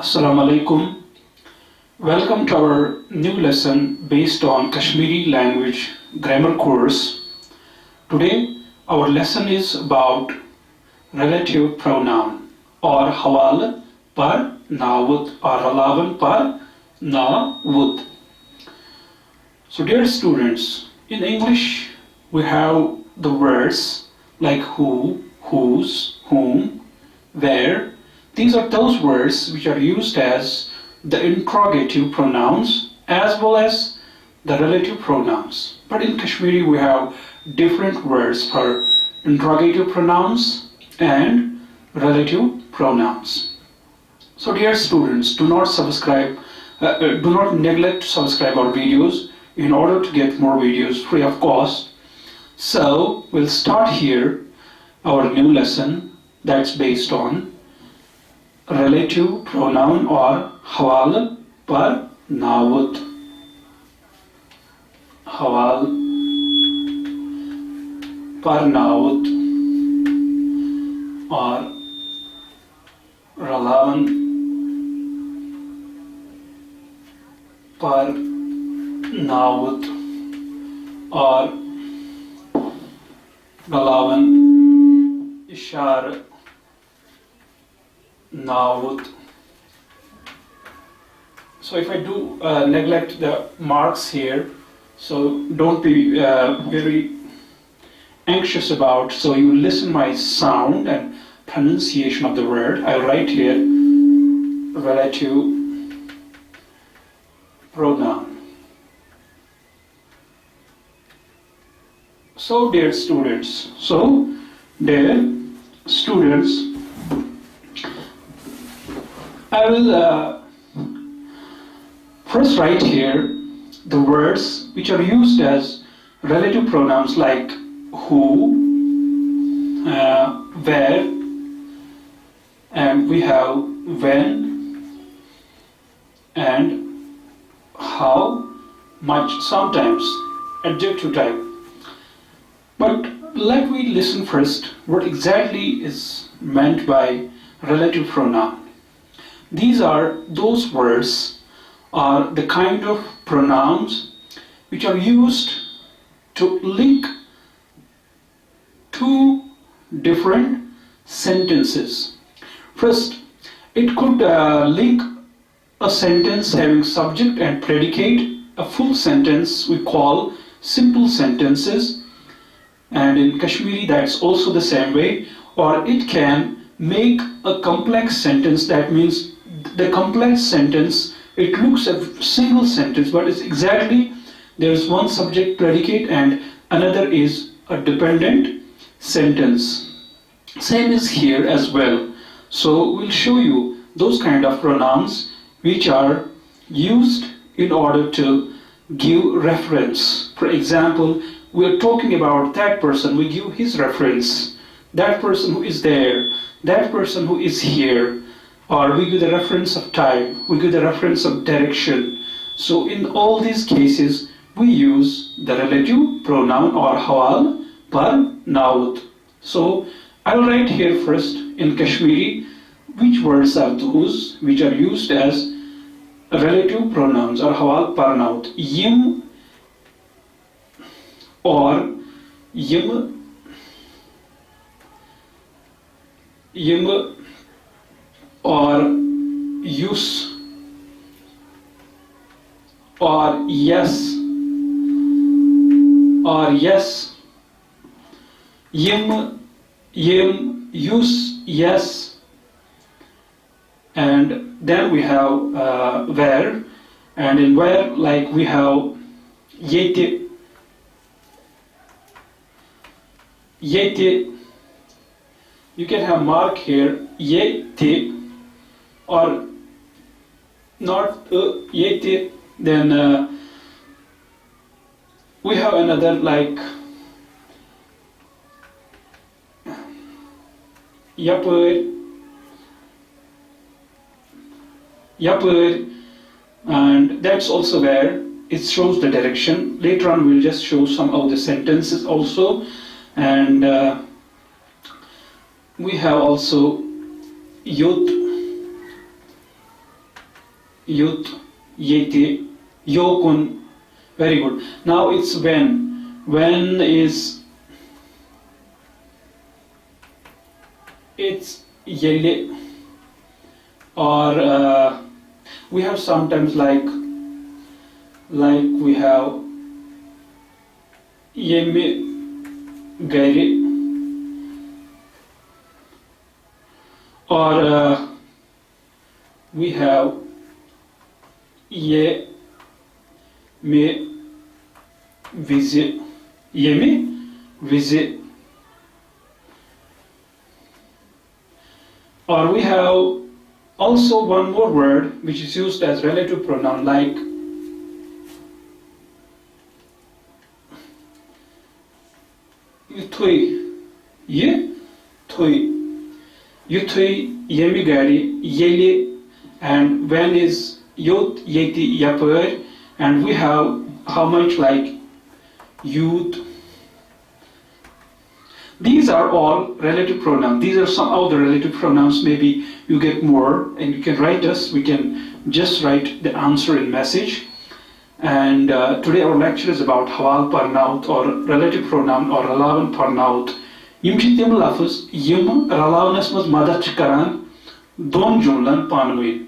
Assalamu alaikum. Welcome to our new lesson based on Kashmiri language grammar course. Today our lesson is about relative pronoun or hawal par nawut or relavan par nawut. So dear students, in English we have the words like who, whose, whom, where. These are those words which are used as the interrogative pronouns as well as the relative pronouns. But in Kashmiri we have different words for interrogative pronouns and relative pronouns. So dear students, do not neglect to subscribe our videos in order to get more videos free of cost. So we'll start here our new lesson that's based on relative pronoun or hawal par nawut. Hawal par nawut or relavan par nawut or relavan ishar nawut. So if I do neglect the marks here, so don't be very anxious about. So you listen my sound and pronunciation of the word. I write here relative pronoun. So dear students, I will first write here the words which are used as relative pronouns like who, where, and we have when and how much, sometimes adjective type. But let me listen first what exactly is meant by relative pronoun. These are those words or the kind of pronouns which are used to link two different sentences. First, it could link a sentence having subject and predicate. A full sentence we call simple sentences, and in Kashmiri that's also the same way. Or it can make a complex sentence. That means the complex sentence, it looks a single sentence, but it's exactly there's one subject predicate and another is a dependent sentence. Same is here as well. So we'll show you those kind of pronouns which are used in order to give reference. For example, we're talking about that person, we give his reference. That person who is there, that person who is here. Or we give the reference of time, we give the reference of direction. So in all these cases, we use the relative pronoun or hawal par nawut. So I'll write here first in Kashmiri which words are those which are used as relative pronouns or hawal par nawut. Yim or yim, yim or use or yes or yes, yim, use, yes. And then we have where, and in where like we have yete, yete. You can have mark here yete or not yete. Then we have another like yapur, and that's also where it shows the direction. Later on we'll just show some of the sentences also. And we have also yod, yut, yeti, yokun. Very good. Now it's when. When is, it's yele, or we have sometimes like we have yemi gari, or we have ye me visit, yemi visit, or we have also one more word which is used as relative pronoun like yuthui, ye thui, yuthui, yemi gari, yele, and when is yot, yeti, yapur, and we have how much like youth. These are all relative pronouns. These are some of the relative pronouns. Maybe you get more and you can write us. We can just write the answer in message. And today our lecture is about hawal parnaut or relative pronoun or relavan parnaut. Yim chi tim lafz yim relavanas mas madad ch karan don jumlan panway.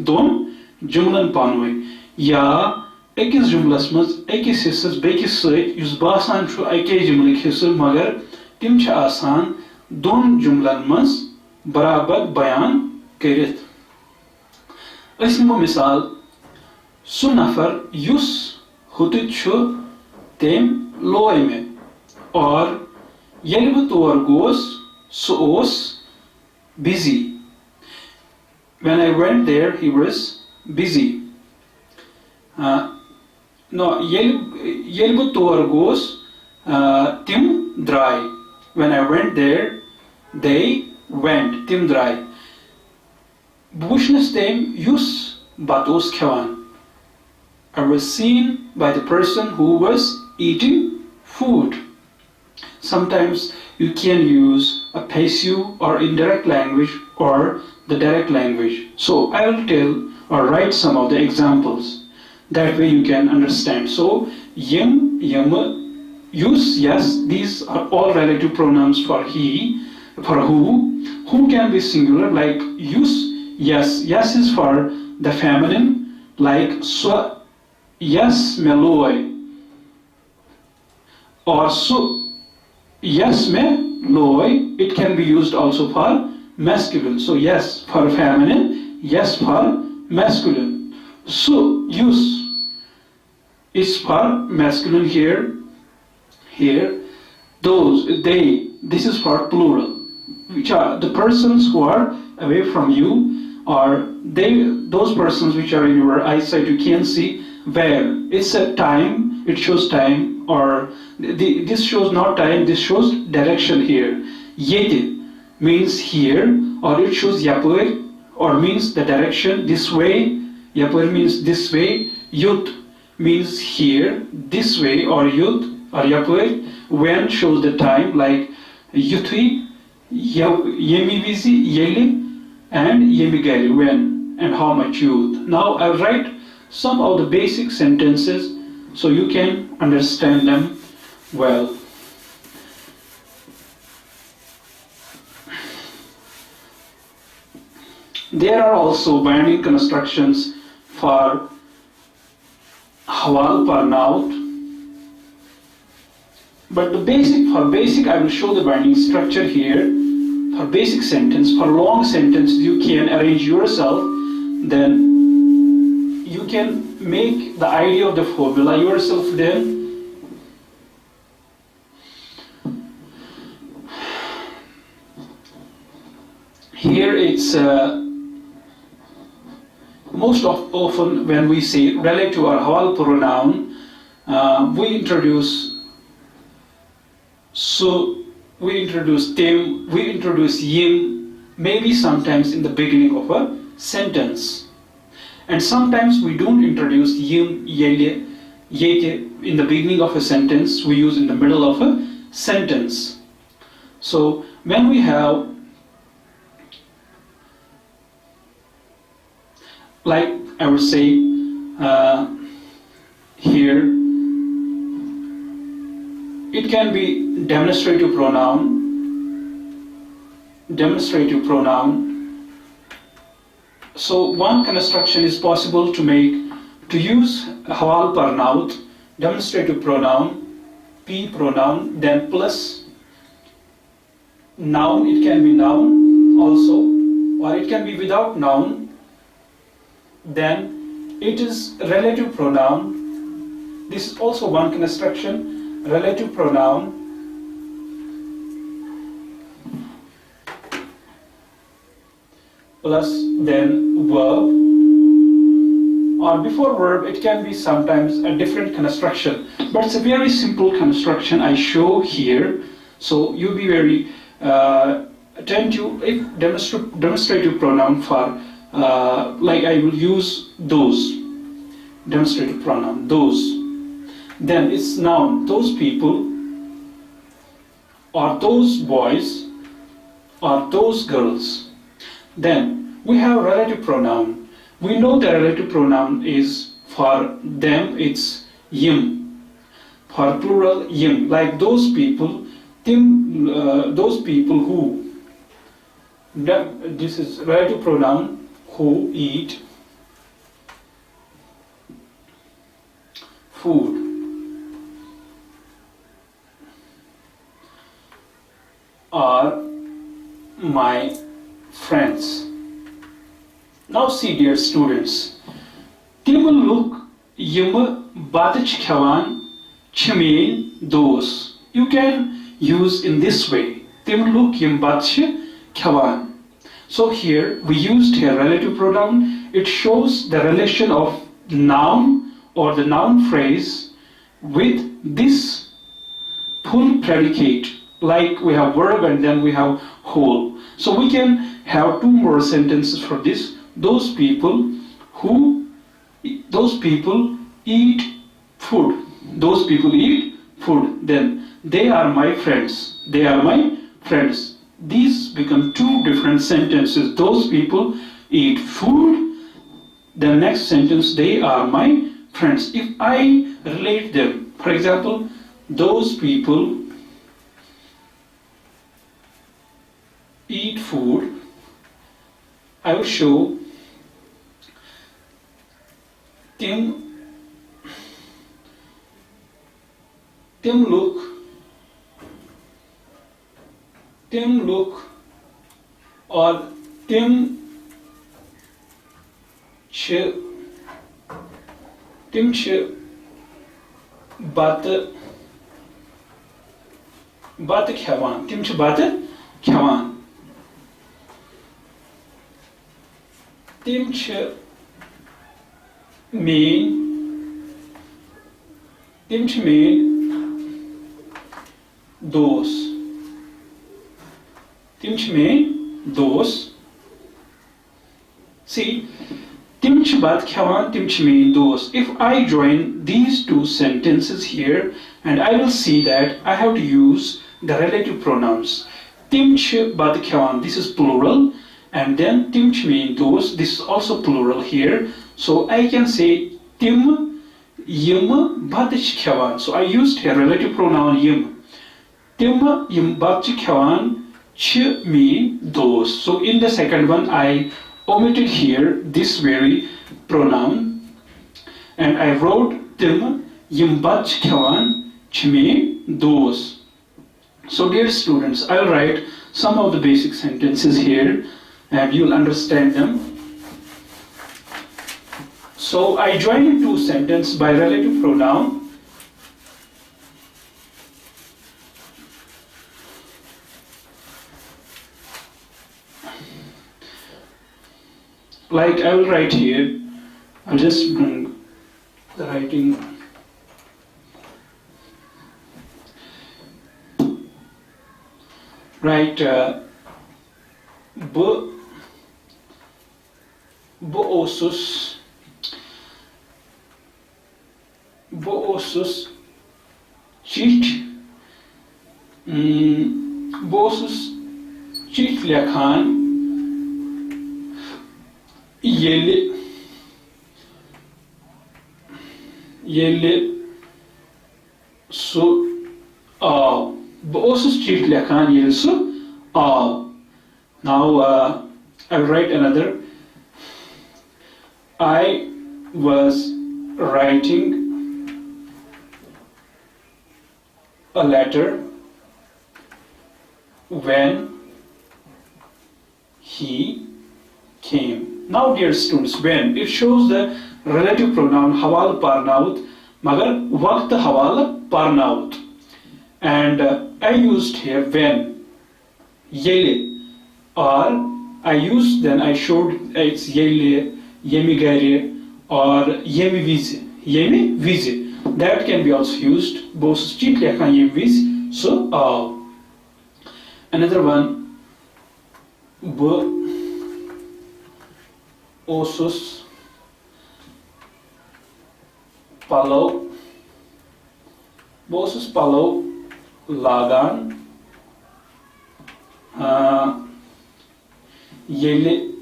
Don jumlan panway. Ya ekis jumlas mas ekis hissas bekis sait yus basan chu ake jumlik hissa magar tim छ आसान दोन जुमलन मस बराबर बयान करित. अस निमो मिसाल सु नफर युस हुतुत छु तेम लोय में, और येल बह तोर गोस सु ओस busy. When I went there he was busy. No, येल बह तोर गोस tim dry. When I went there, they went. Tim dry. Bushnes them yus batos khewan. I was seen by the person who was eating food. Sometimes you can use a passive or indirect language or the direct language. So I will tell or write some of the examples. That way you can understand. So yim, yama, use, yes, these are all relative pronouns for he, for who can be singular, like use, yes, yes is for the feminine, like so, yes, meloy, or so, yes, me, loy, it can be used also for masculine. So yes for feminine, yes for masculine. So use is for masculine here. Here, those, they, this is for plural, which are the persons who are away from you, or they, those persons which are in your eyesight, you can see where. It's a time, it shows time, or this shows not time, this shows direction here. Yete means here, or it shows yapur, or means the direction, this way. Yapur means this way. Yut means here, this way, or yut, or yapur, when shows the time, like yuthui, yemi visi, yeli, and yemi gari, when and how much youth. Now I'll write some of the basic sentences so you can understand them well. There are also binding constructions for hawal parnaut. But for basic, I will show the binding structure here. For basic sentence, for long sentence, you can arrange yourself. Then you can make the idea of the formula yourself. Then here it's most often when we say relative or hawal pronoun, we introduce. So we introduce them, we introduce yim, maybe sometimes in the beginning of a sentence. And sometimes we don't introduce yim, yele, yete in the beginning of a sentence, we use in the middle of a sentence. So when we have Like I would say here, it can be demonstrative pronoun. Demonstrative pronoun. So one construction is possible to use hawal par naut, demonstrative pronoun, p pronoun, then plus noun. It can be noun also, or it can be without noun. Then it is relative pronoun. This is also one construction, relative pronoun. Plus then verb, or before verb it can be sometimes a different construction, but it's a very simple construction I show here, so you be very attentive. If demonstrative pronoun for like I will use those, demonstrative pronoun those, then it's noun, those people, or those boys, or those girls. Then we have relative pronoun. We know the relative pronoun is, for them it's yim, for plural yim, like those people, those people who, this is relative pronoun, who eat food. Are my friends. Now see, dear students, tim luk yim badch khawan chmein dos. You can use in this way, tim luk yim badch khawan. So here we used here relative pronoun. It shows the relation of noun or the noun phrase with this full predicate, like we have verb and then we have whole. So we can have two more sentences for this. Those people eat food. Those people eat food. Then they are my friends. They are my friends. These become two different sentences. Those people eat food. The next sentence, they are my friends. If I relate them, for example, those people eat food, I will show tim look or tim ch bat khawan, tim ch bat khawan, tim ch mean dos. Tim ch mean dos. See, tim ch bat khawan, tim ch mean dos. If I join these two sentences here, and I will see that I have to use the relative pronouns. Tim ch bat khawan, this is plural, and then tim ch mean dos, this is also plural here. So I can say tim yim bat khawan. So I used here relative pronoun yim. Tim yim bat khawan, ch mean dos. So in the second one I omitted here this very pronoun, and I wrote tim yim bat khawan, ch mean dos. So dear students, I'll write some of the basic sentences here and you'll understand them. So I join two sentences by relative pronoun. Like I will write here, I'll just bring the writing. Write Boosus cheat Boosus cheat lekhan yele yele su aw. Beh osus cheat lekhan yele su aw. Now I'll write another. I was writing a letter when he came. Now dear students, when it shows the relative pronoun hawal parnaut, magar waqt hawal parnaut. And I used here when, yele, or I used, then I showed it's yele, yemigare, or yemivize, yemivize. That can be also used, both cheat lekhan yemivize, so another one, b osus palau, bosus palau lagan, yele,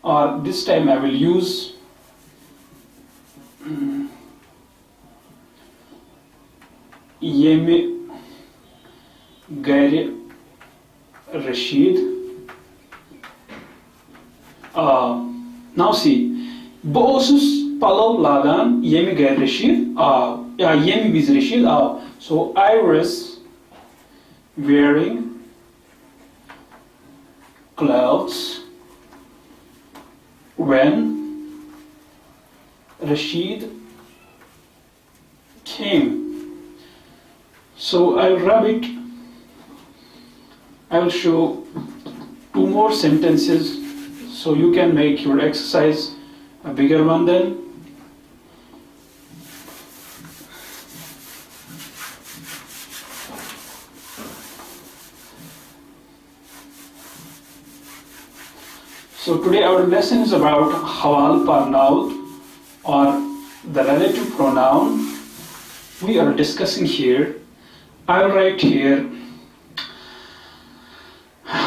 or this time I will use yeme gare Rashid. Now see, bosus palau lagan yemi gare Rashid. Yemi with Rashid. So I was wearing clothes when Rashid came. So I'll rub it. I will show two more sentences so you can make your exercise a bigger one then. So today our lesson is about hawal parnaut, or the relative pronoun we are discussing here. I'll write here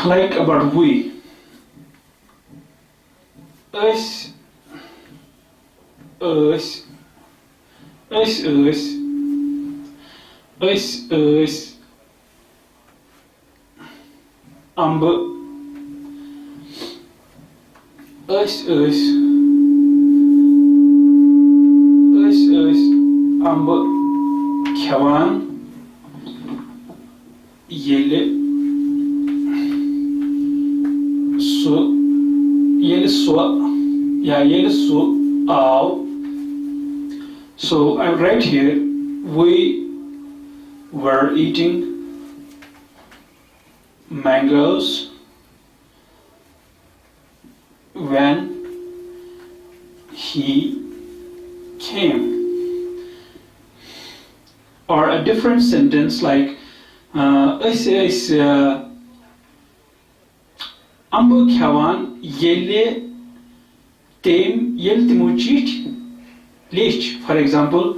like about we. Us, us, us, us, us, us, amber, us, us, us, us, amber, khawan, yele, su, yele su, yele su, aw. So I write here, we were eating mangoes when he came. Or a different sentence like ambo khawan yele tem yel timuchit lech. For example,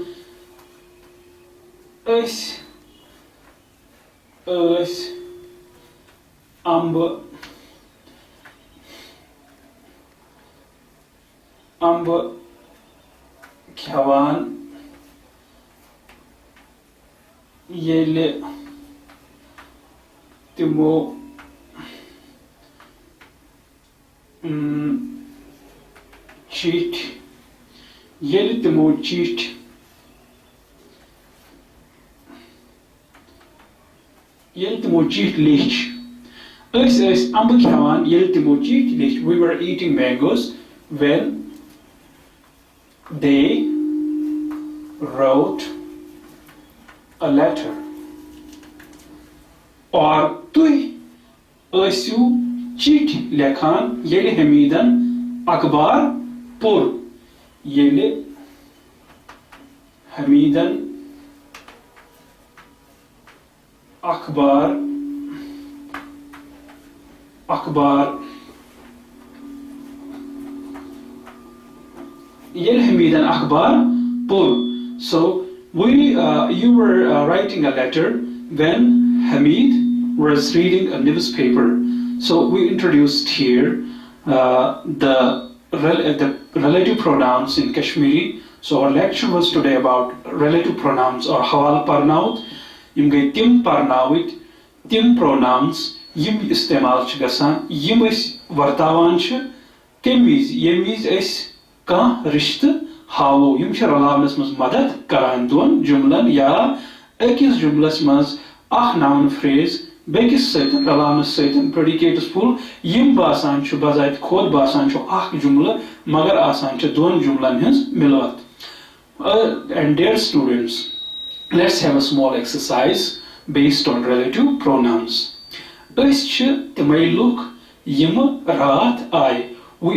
ambo khawan yele timo cheat yele timo cheat yele timo cheat lech. Ambo khawan yele timo cheat lech. We were eating mangoes when they wrote a letter. Or tui ٲسِو چِٹھۍ لیکھان ییٚلہِ حمیٖدن اخبار پوٚر. ییٚلہِ حمیٖدن اخبار ییٚلہِ حمیٖدن اخبار پوٚر. So you were writing a letter when Haamid was reading a newspaper. So we introduced here the relative pronouns in Kashmiri. So our lecture was today about relative pronouns or hawal parnaut. Yim gay tim parnawit, tim pronouns, yim istemal ch gasan, yim is vartavan ch, kemiz, yemiz is ka risht hawo, yim ch ralanas mas madad karan don jumlan ya ekis jumlas mas ach noun phrase bekis saitan ralanas saitan predicatus full yim basan ch bazait khod basan ch ach jumla magar asan ch don jumlan hins milat. And dear students, let's have a small exercise based on relative pronouns. We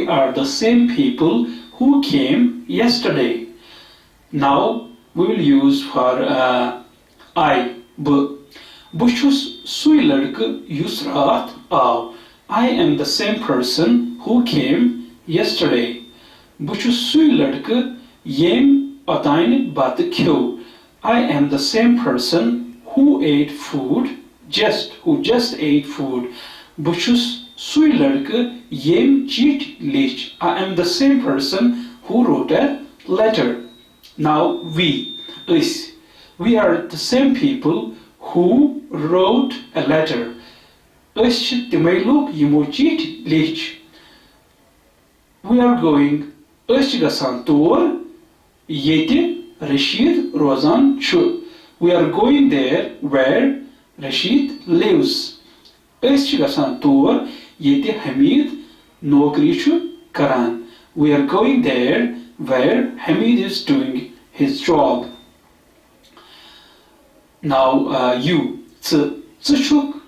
are the same people who came yesterday. Now we will use for I. I am the same person who came yesterday. I am the same person who ate food, who just ate food. I am the same person who wrote a letter. Now we are the same people who wrote a letter. We are going Yeti Rashid Rozan Chu. We are going there where Rashid lives. Eschigasan Tour Yeti Haamid Nokri Chu Karan. We are going there where Haamid is doing his job. Now you Tsuchuk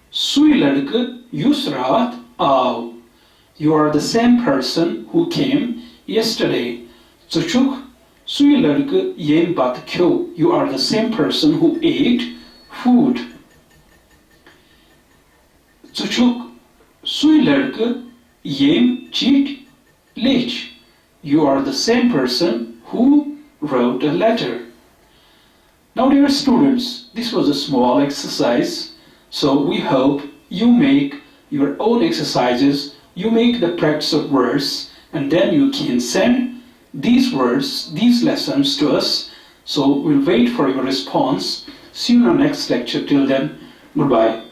Sui Ladka Yusrat Aw. You are the same person who came yesterday. Tsuchuk you are the same person who ate food. You are the same person who wrote a letter. Now dear students, this was a small exercise, so we hope you make your own exercises, you make the practice of words, and then you can send these words, these lessons to us. So we'll wait for your response. See you in our next lecture. Till then, goodbye.